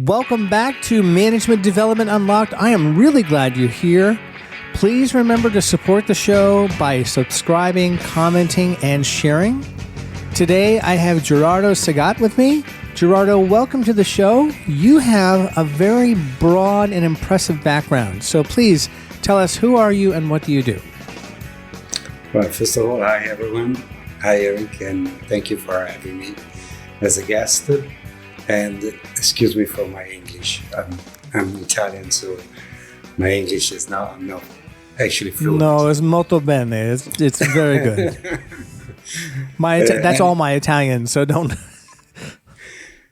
Welcome back to Management Development Unlocked. I am really glad you're here. Please remember to support the show by subscribing, commenting, and sharing. Today, I have Gerardo Segat with me. Gerardo, welcome to the show. You have a very broad and impressive background. So please tell us, who are you and what do you do? Well, first of all, hi everyone. Hi Eric, and thank you for having me as a guest. And excuse me for my English. I'm Italian, so my English is not actually fluent. No, it's molto bene. It's very good. That's all my Italian, so don't.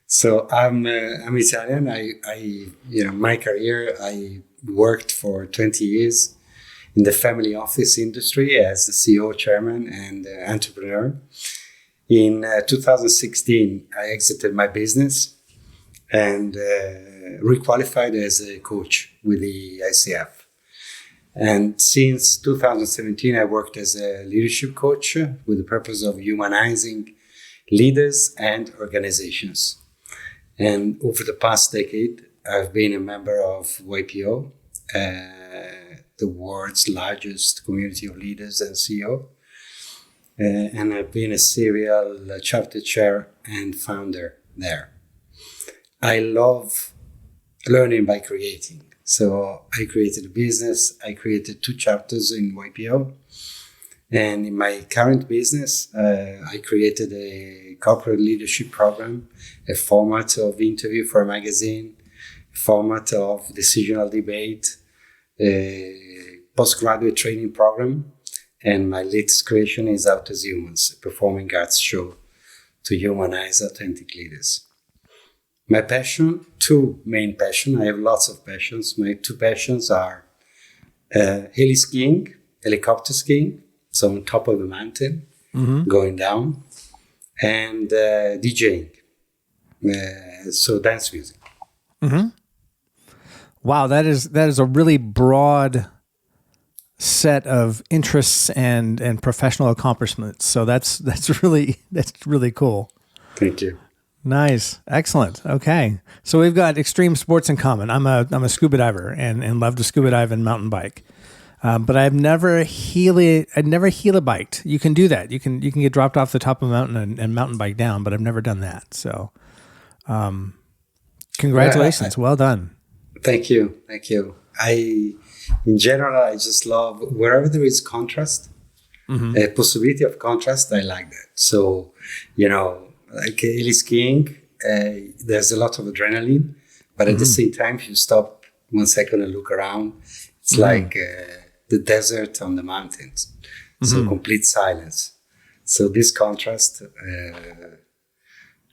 So I'm Italian. My career, I worked for 20 years in the family office industry as the CEO, chairman, and entrepreneur. In 2016, I exited my business and requalified as a coach with the ICF. And since 2017, I worked as a leadership coach with the purpose of humanizing leaders and organizations. And over the past decade, I've been a member of YPO, the world's largest community of leaders and CEO. And I've been a serial chapter chair and founder there. I love learning by creating. So I created a business. I created 2 chapters in YPO. And in my current business, I created a corporate leadership program, a format of interview for a magazine, a format of decisional debate, a postgraduate training program. And my latest creation is Out as Humans, a performing arts show to humanize authentic leaders. My passion, 2 main passions. I have lots of passions. My 2 passions are heli-skiing, helicopter skiing, so on top of the mountain, going down, and DJing, so dance music. Mm-hmm. Wow, that is a really broad set of interests and professional accomplishments. So that's really cool. Thank you. Nice. Excellent. Okay. So we've got extreme sports in common. I'm a scuba diver and love to scuba dive and mountain bike. But I've never heli-biked. You can do that. You can get dropped off the top of a mountain and mountain bike down, but I've never done that. So congratulations. Well done. Thank you. In general, I just love wherever there is contrast, a possibility of contrast. I like that. So, like heli-skiing, there's a lot of adrenaline, but at the same time, if you stop 1 second and look around, it's like the desert on the mountains. So complete silence. So this contrast,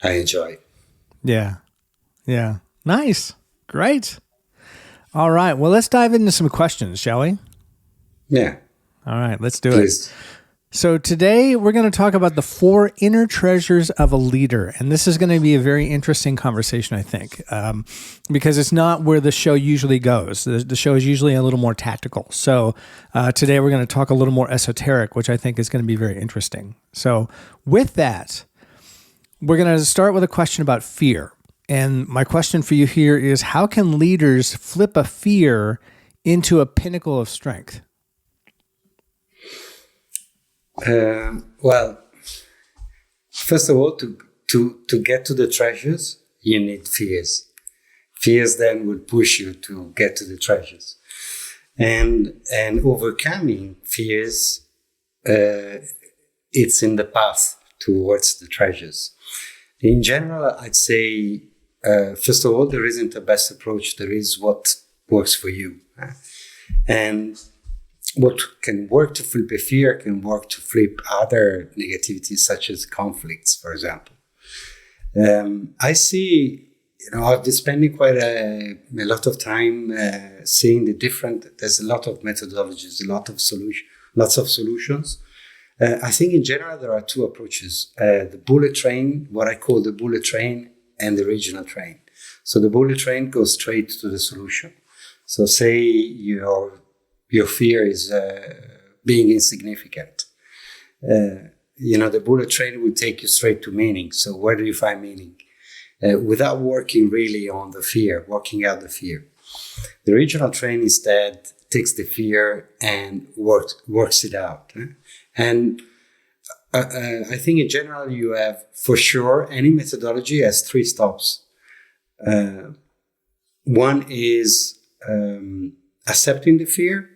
I enjoy. Yeah. Nice. Great. All right. Well, let's dive into some questions, shall we? Yeah. All right. Let's do it. So today we're going to talk about the 4 inner treasures of a leader. And this is going to be a very interesting conversation, I think, because it's not where the show usually goes. The show is usually a little more tactical. So today we're going to talk a little more esoteric, which I think is going to be very interesting. So with that, we're going to start with a question about fear. And my question for you here is, how can leaders flip a fear into a pinnacle of strength? Well, first of all, to get to the treasures, you need fears. Fears then will push you to get to the treasures. And overcoming fears, it's in the path towards the treasures. In general, I'd say, first of all, there isn't a best approach. There is what works for you. And what can work to flip a fear can work to flip other negativities, such as conflicts, for example. I see, I've been spending quite a lot of time seeing there's a lot of methodologies, lots of solutions. I think in general, there are 2 approaches. The bullet train, what I call the bullet train, and the regional train. So the bullet train goes straight to the solution. So say your fear is being insignificant. The bullet train will take you straight to meaning. So where do you find meaning? without working really on the fear, working out the fear. The regional train instead takes the fear and works it out. And I think in general, you have, for sure, any methodology has 3 stops. One is accepting the fear,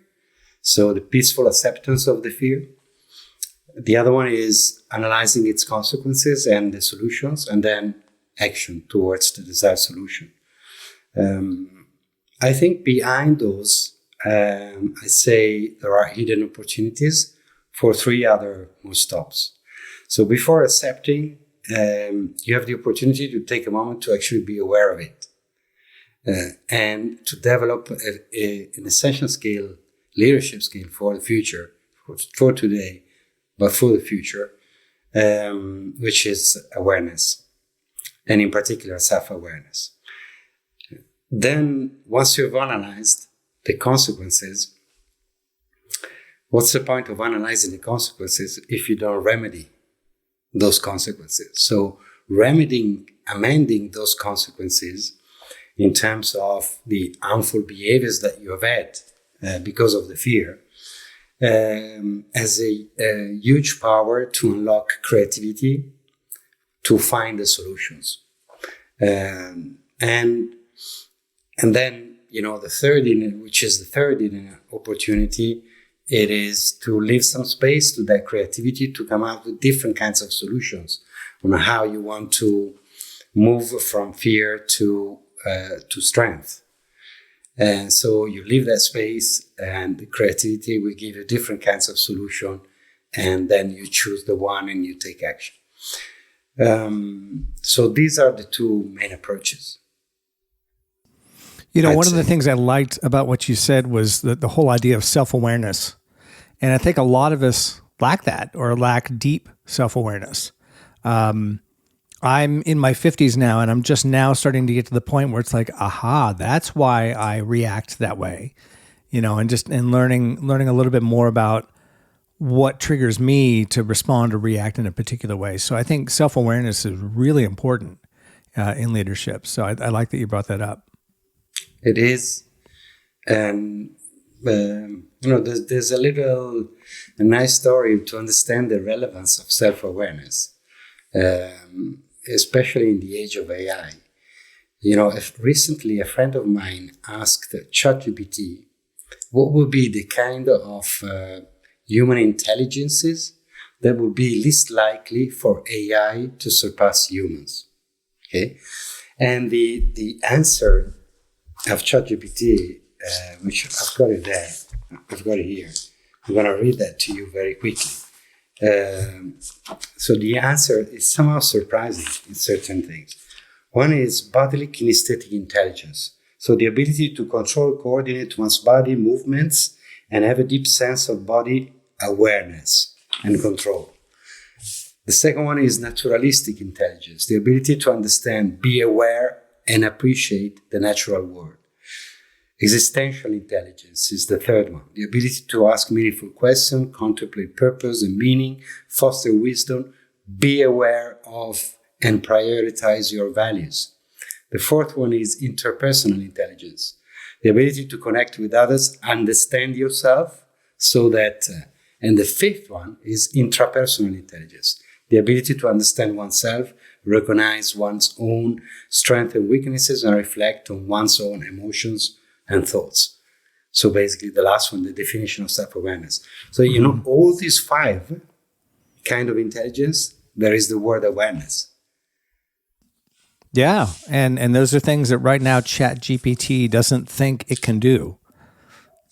so the peaceful acceptance of the fear. The other one is analyzing its consequences and the solutions, and then action towards the desired solution. I think behind those, I say there are hidden opportunities for 3 other more stops. So before accepting, you have the opportunity to take a moment to actually be aware of it and to develop an essential skill, leadership skill for the future, for today, but for the future, which is awareness, and in particular, self-awareness. Then, once you've analyzed the consequences, what's the point of analyzing the consequences if you don't remedy those consequences? So, amending those consequences in terms of the harmful behaviors that you have had because of the fear, has a huge power to unlock creativity, to find the solutions. And then, the third, which is the third opportunity, it is to leave some space to that creativity to come up with different kinds of solutions on how you want to move from fear to strength. And so you leave that space, and the creativity will give you different kinds of solution, and then you choose the one and you take action. So these are the 2 main approaches. One of the things I liked about what you said was the whole idea of self-awareness. And I think a lot of us lack that, or lack deep self-awareness. I'm in my 50s now, and I'm just now starting to get to the point where it's like, aha, that's why I react that way, and learning a little bit more about what triggers me to respond or react in a particular way. So I think self-awareness is really important in leadership. So I like that you brought that up. It is. And, there's a nice story to understand the relevance of self-awareness, especially in the age of AI. Recently a friend of mine asked ChatGPT what would be the kind of human intelligences that would be least likely for AI to surpass humans. Okay, and the answer of ChatGPT, which I've got it there, I've got it here. I'm going to read that to you very quickly. So the answer is somehow surprising in certain things. One is bodily kinesthetic intelligence. So the ability to control, coordinate one's body movements and have a deep sense of body awareness and control. The second one is naturalistic intelligence, the ability to understand, be aware, and appreciate the natural world. Existential intelligence is the third one, the ability to ask meaningful questions, contemplate purpose and meaning, foster wisdom, be aware of and prioritize your values. The fourth one is interpersonal intelligence, the ability to connect with others, understand yourself, so that, and the fifth one is intrapersonal intelligence, the ability to understand oneself, recognize one's own strengths and weaknesses, and reflect on one's own emotions and thoughts. So basically the last one, the definition of self-awareness. So, all these 5 kind of intelligence, there is the word awareness. Yeah. And those are things that right now ChatGPT doesn't think it can do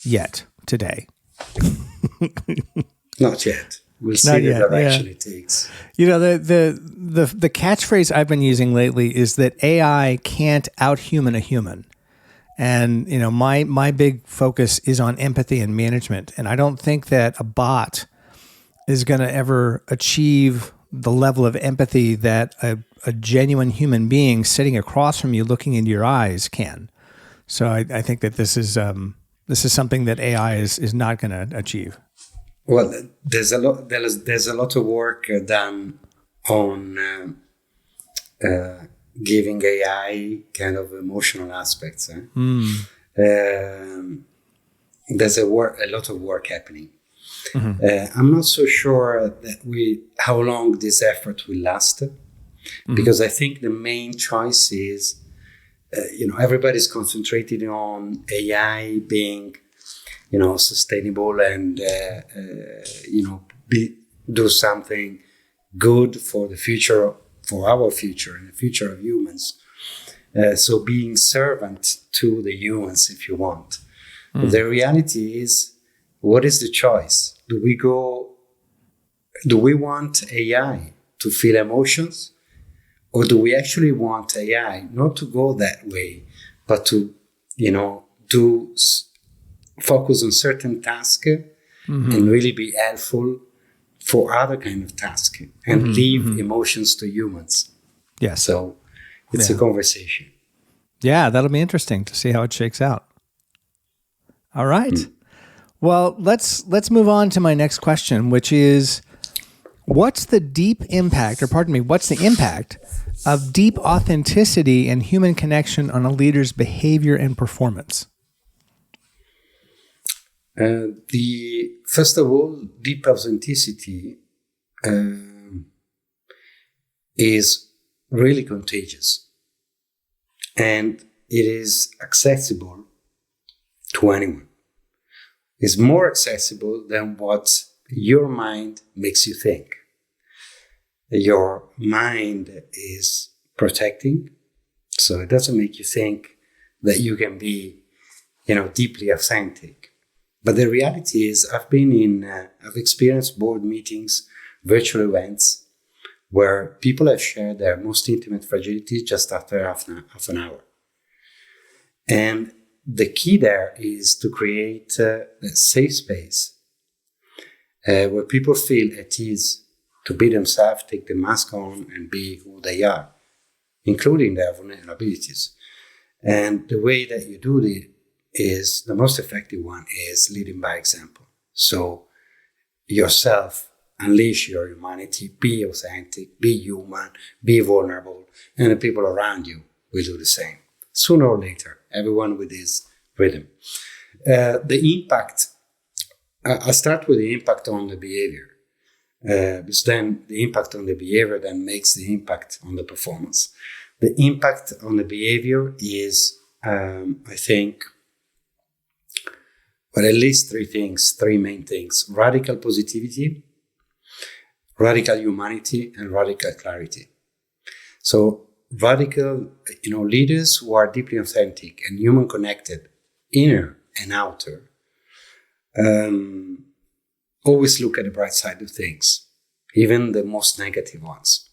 yet today. Not yet. We'll see the direction it takes. The catchphrase I've been using lately is that AI can't out-human a human. And, my big focus is on empathy and management. And I don't think that a bot is going to ever achieve the level of empathy that a genuine human being sitting across from you looking into your eyes can. So I think that this is something that AI is not going to achieve. Well, there's a lot of work done on giving AI kind of emotional aspects. There's a lot of work happening. I'm not so sure that how long this effort will last, because I think the main choice is, everybody's concentrated on AI being, sustainable and, do something good for the future, for our future and the future of humans. So being servant to the humans, if you want. The reality is, what is the choice? Do we want AI to feel emotions? Or do we actually want AI not to go that way, but to, focus on certain tasks and really be helpful for other kind of tasks and leave emotions to humans? Yeah. So it's a conversation. Yeah, that'll be interesting to see how it shakes out. All right. Well, let's move on to my next question, which is, what's the impact of deep authenticity and human connection on a leader's behavior and performance? First of all, deep authenticity is really contagious, and it is accessible to anyone. It's more accessible than what your mind makes you think. Your mind is protecting, so it doesn't make you think that you can be, deeply authentic. But the reality is, I've experienced board meetings, virtual events, where people have shared their most intimate fragilities just after half an hour. And the key there is to create a safe space where people feel at ease to be themselves, take the mask on, and be who they are, including their vulnerabilities. And the way that you do it is, the most effective one is leading by example. So yourself, unleash your humanity, be authentic, be human, be vulnerable, and the people around you will do the same. Sooner or later, everyone with his rhythm. The impact, I'll start with the impact on the behavior, because then the impact on the behavior then makes the impact on the performance. The impact on the behavior is, I think, at least three main things: radical positivity, radical humanity, and radical clarity. So radical, leaders who are deeply authentic and human connected, inner and outer, always look at the bright side of things, even the most negative ones,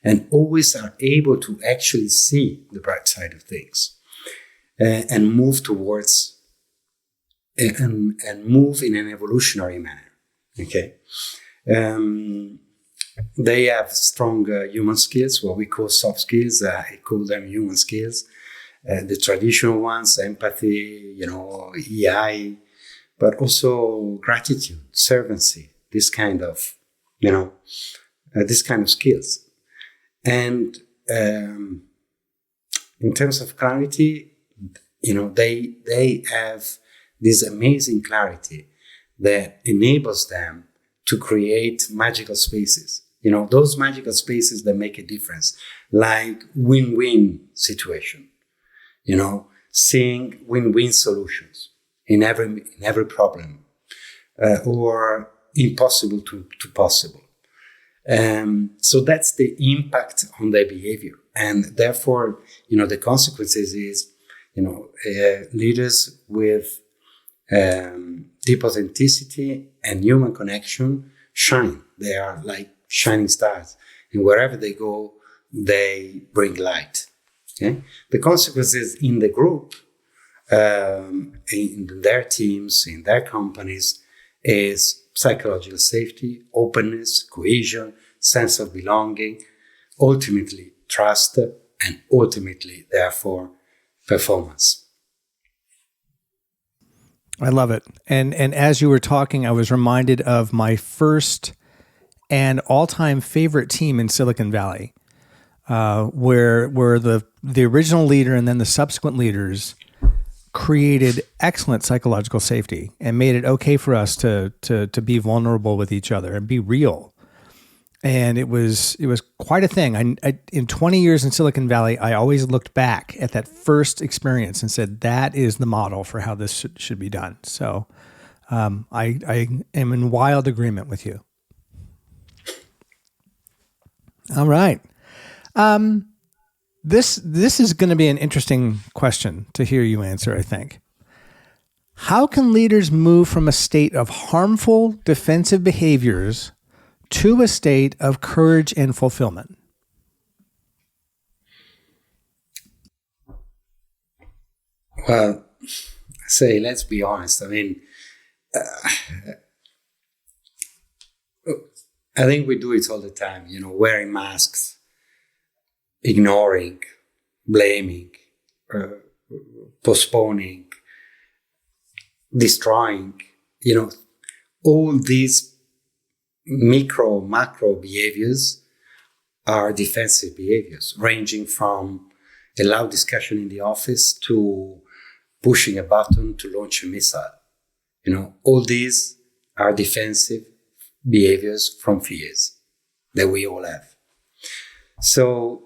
and always are able to actually see the bright side of things, and move towards and move in an evolutionary manner. Okay. They have strong human skills, what we call soft skills. I call them human skills. The traditional ones, empathy, EI, but also gratitude, servancy, this kind of skills. And in terms of clarity, they have this amazing clarity that enables them to create magical spaces. Those magical spaces that make a difference, like win-win situation, seeing win-win solutions in every problem, or impossible to possible. So that's the impact on their behavior. And therefore, the consequences is, leaders with deep authenticity and human connection shine. They are like shining stars, and wherever they go, they bring light. Okay? The consequences in the group, in their teams, in their companies, is psychological safety, openness, cohesion, sense of belonging, ultimately trust, and ultimately, therefore, performance. I love it. And as you were talking, I was reminded of my first and all-time favorite team in Silicon Valley. where the original leader and then the subsequent leaders created excellent psychological safety and made it okay for us to be vulnerable with each other and be real. And it was quite a thing. I in 20 years in Silicon Valley, I always looked back at that first experience and said, that is the model for how this should be done. So I am in wild agreement with you. All right. This is going to be an interesting question to hear you answer, I think. How can leaders move from a state of harmful defensive behaviors to a state of courage and fulfillment? Well, say, let's be honest. I mean, I think we do it all the time, wearing masks, ignoring, blaming, postponing, destroying, all these macro behaviors are defensive behaviors, ranging from a loud discussion in the office to pushing a button to launch a missile. All these are defensive behaviors from fears that we all have. So,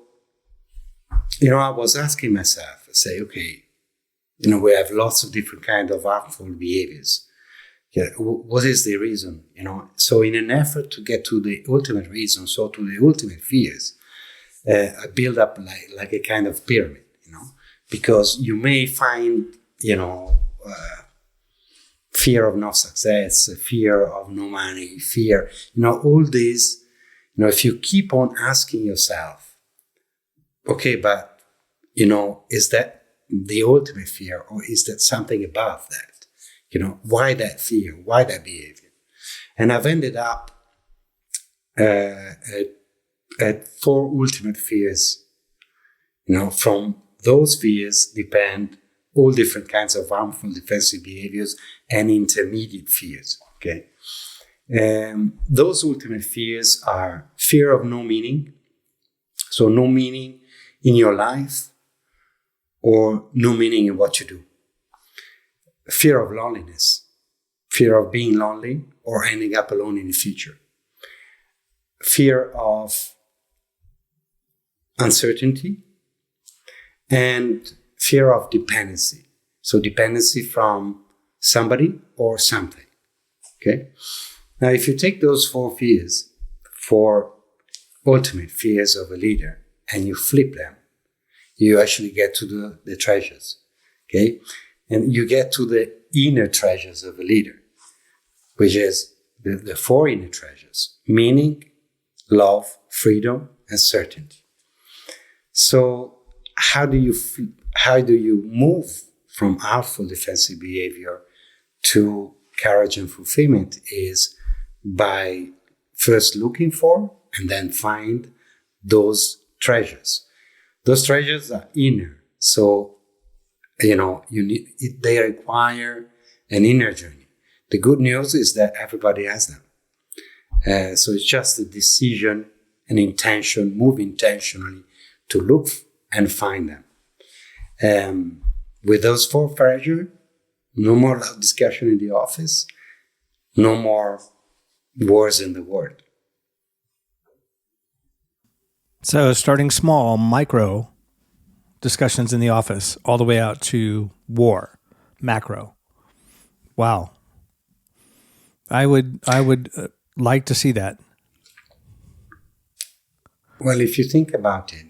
I was asking myself, okay, we have lots of different kinds of harmful behaviors. Yeah, what is the reason? So in an effort to get to the ultimate reason, to the ultimate fears, I build up like a kind of pyramid, because you may find, fear of no success, fear of no money, fear, all these, if you keep on asking yourself, okay, but, is that the ultimate fear, or is that something above that? Why that fear? Why that behavior? And I've ended up at 4 ultimate fears. From those fears depend all different kinds of harmful defensive behaviors and intermediate fears. Okay, those ultimate fears are fear of no meaning, so no meaning in your life or no meaning in what you do. Fear of loneliness, fear of being lonely or ending up alone in the future. Fear of uncertainty and fear of dependency. So dependency from somebody or something. Okay. Now, if you take those 4 fears, 4 ultimate fears of a leader, and you flip them, you actually get to the treasures. Okay. And you get to the inner treasures of a leader, which is the 4 inner treasures: meaning, love, freedom, and certainty. So how do you move from harmful defensive behavior to courage and fulfillment? Is by first looking for and then find those treasures. Those treasures are inner. So, they require an inner journey. The good news is that everybody has them. So it's just a decision, an intention, move intentionally to look and find them. With those 4 treasures, no more loud discussion in the office, no more wars in the world. So starting small, micro discussions in the office, all the way out to war, macro. Wow. I would like to see that. Well, if you think about it,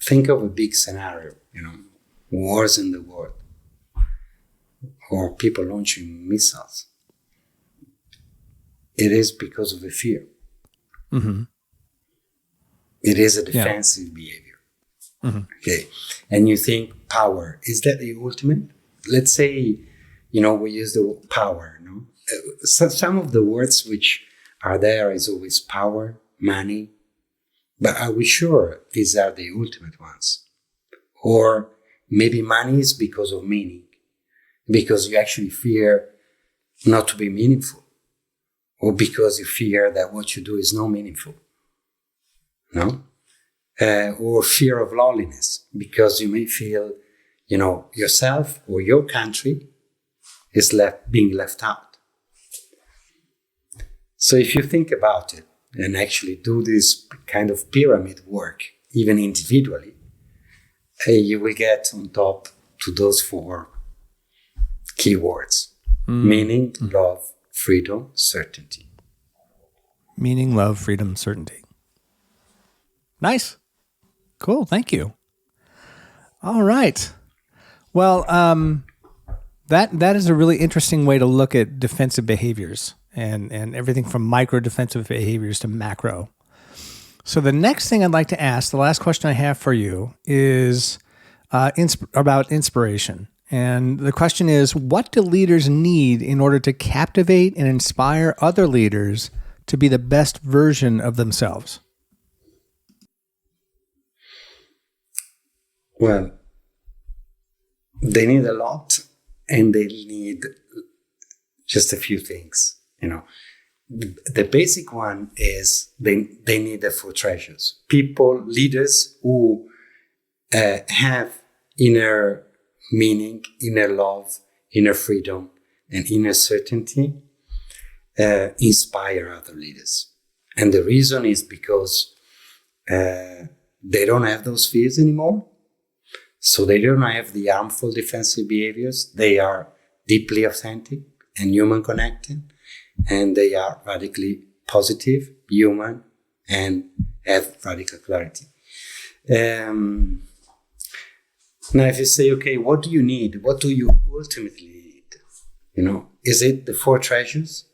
think of a big scenario, wars in the world, or people launching missiles. It is because of a fear. Mm-hmm. It is a defensive behavior. Mm-hmm. Okay. And you think power, is that the ultimate? Let's say, we use the word power. So some of the words which are there is always power, money. But are we sure these are the ultimate ones? Or maybe money is because of meaning, because you actually fear not to be meaningful, or because you fear that what you do is not meaningful. no? Or fear of loneliness, because you may feel, yourself or your country is being left out. So if you think about it and actually do this kind of pyramid work, even individually, you will get on top to those 4 keywords: meaning, love, freedom, certainty. Meaning, love, freedom, certainty. Nice. Cool. Thank you. All right. Well, that is a really interesting way to look at defensive behaviors and everything from micro defensive behaviors to macro. So the next thing I'd like to ask, the last question I have for you, is about inspiration. And the question is, what do leaders need in order to captivate and inspire other leaders to be the best version of themselves? Well, they need a lot, and they need just a few things. The basic one is they need the 4 treasures. People, leaders who have inner meaning, inner love, inner freedom, and inner certainty inspire other leaders. And the reason is because they don't have those fears anymore. So they don't have the harmful defensive behaviors. They are deeply authentic and human connected. And they are radically positive, human, and have radical clarity. Now, if you say, okay, what do you need? What do you ultimately need? Is it the 4 treasures?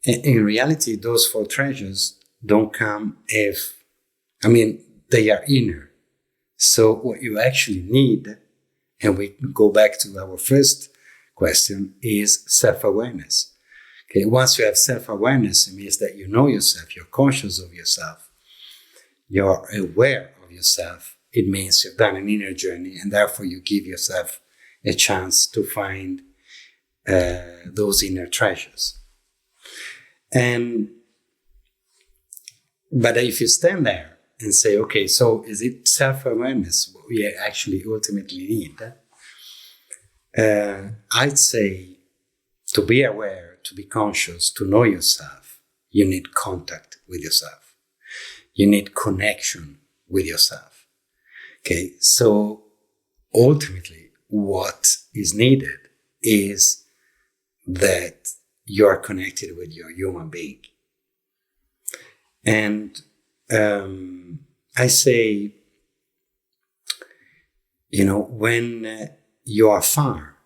In reality, those 4 treasures don't come they are inner. So what you actually need, and we go back to our first question, is self-awareness. Okay, once you have self-awareness, it means that you know yourself, you're conscious of yourself, you're aware of yourself. It means you've done an inner journey, and therefore you give yourself a chance to find those inner treasures. But if you stand there and say, okay, so is it self-awareness what we actually ultimately need? I'd say to be aware, to be conscious, to know yourself, you need contact with yourself. You need connection with yourself. Okay, so ultimately what is needed is that you are connected with your human being. And I say, when you are far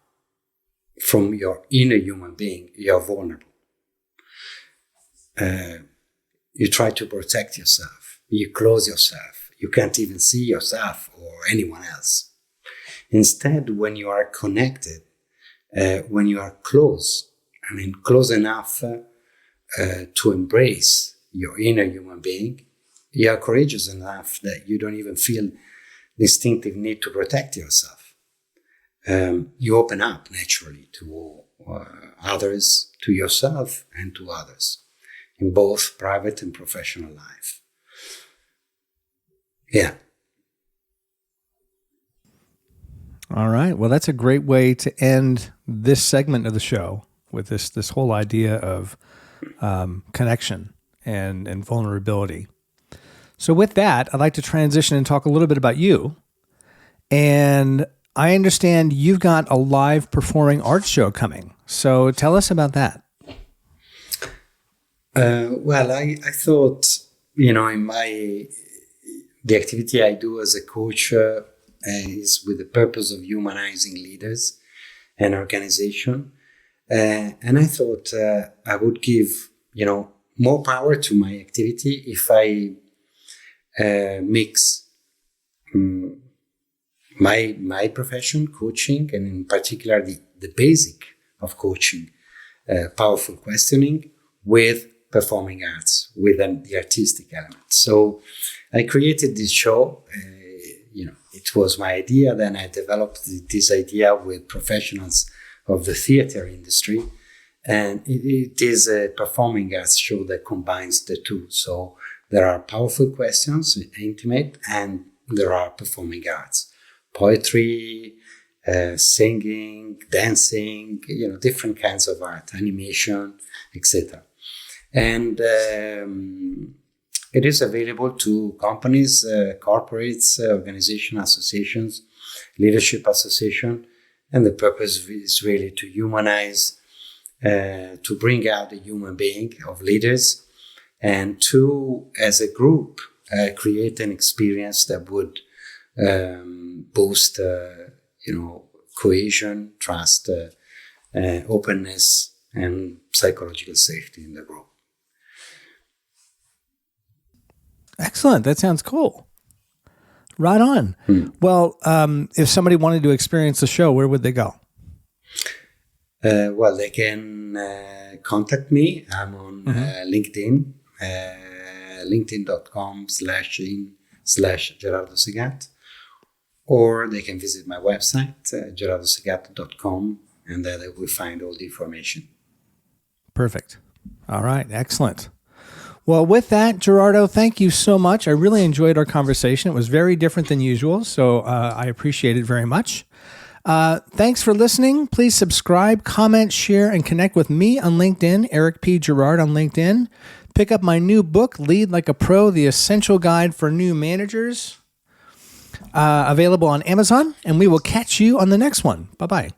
from your inner human being, you are vulnerable. You try to protect yourself. You close yourself. You can't even see yourself or anyone else. Instead, when you are connected, when you are close enough to embrace your inner human being, you are courageous enough that you don't even feel the instinctive need to protect yourself. You open up naturally to others, to yourself, and to others in both private and professional life. Yeah. All right. Well, that's a great way to end this segment of the show with this whole idea of connection and vulnerability. So with that, I'd like to transition and talk a little bit about you. And I understand you've got a live performing arts show coming. So tell us about that. Well, I thought, the activity I do as a coach is with the purpose of humanizing leaders and organization. And I thought I would give, more power to my activity if I mix my profession, coaching, and in particular the basic of coaching, powerful questioning, with performing arts, with the artistic element. So I created this show. It was my idea. Then I developed this idea with professionals of the theater industry. And it is a performing arts show that combines the two. So There are powerful questions, intimate, and there are performing arts, poetry, singing, dancing, different kinds of art, animation, etc. And it is available to companies, corporates, organizations, associations, leadership association. And the purpose is really to humanize, to bring out the human being of leaders, and to, as a group, create an experience that would boost, cohesion, trust, openness, and psychological safety in the group. Excellent. That sounds cool. Right on. Well, if somebody wanted to experience the show, where would they go? Well, they can contact me. I'm on LinkedIn, linkedin.com/Gerardo Segat, or they can visit my website, gerardosegat.com, and there they will find all the information. Perfect. All right. Excellent. Well, with that, Gerardo, thank you so much. I really enjoyed our conversation. It was very different than usual, so I appreciate it very much. Thanks for listening. Please subscribe, comment, share, and connect with me on LinkedIn, Eric P. Gerard on LinkedIn. Pick up my new book, Lead Like a Pro, The Essential Guide for New Managers, available on Amazon, and we will catch you on the next one. Bye-bye.